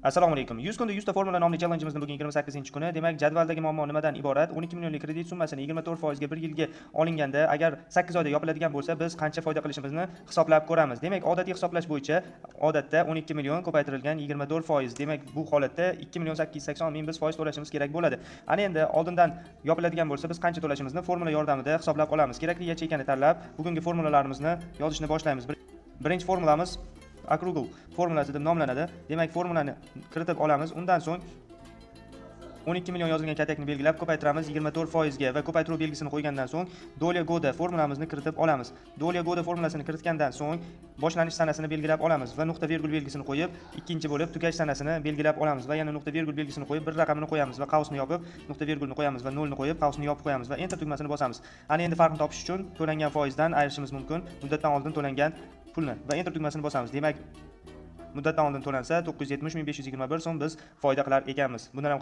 Assalomu alaykum. 100 kunda 100 ta formula nomli challengeimizning bugun 28-kuni. Demak, jadvaldagi muammo nimadan iborat? 12 millionlik kredit summasini 24% ga 1 yilga olinganda, agar 8 oyda yopiladigan bo'lsa, biz qancha foyda qilishimizni hisoblab ko'ramiz. Demak, odatiy hisoblash bo'yicha odatda 12 million ko'paytirilgan 24%. Demak, bu holatda 2 million 880 ming biz foiz to'lashimiz kerak bo'ladi. Ana endi oldindan yopiladigan bo'lsa, biz qancha to'lashimizni formula yordamida hisoblab olamiz. Kerakli yacheyani tanlab, bugungi formulalarimizni yozishni boshlaymiz. Birinchi formulamiz okrugl formulasi deb nomlanadi. Demak, formulani kiritib olamiz. Undan so'ng 12 million yozilgan katakni belgilab ko'paytiramiz 24% ga va ko'paytiruv belgisini qo'ygandan so'ng dolya goda formulamizni kiritib olamiz. Dolya goda formulasini kiritgandan so'ng boshlanish sanasini belgilab olamiz va nuqta virgul belgisini qo'yib, ikkinchi bo'lib tugash sanasini belgilab olamiz va yana nuqta virgul belgisini qo'yib, bir raqamini qo'yamiz va qavsni yopib, nuqta virgulni qo'yamiz va nolni qo'yib, qavsni yopib qo'yamiz va enter tugmasini bosamiz. Ana endi farqni topish uchun to'langan foizdan ayirishimiz mumkin, muddatdan oldin to'langan pulni va enter tugmasini bosamiz. Demak, muddatdan oldin to'lansa 970 521 so'm biz foyda qilar ekanmiz. Bundan ham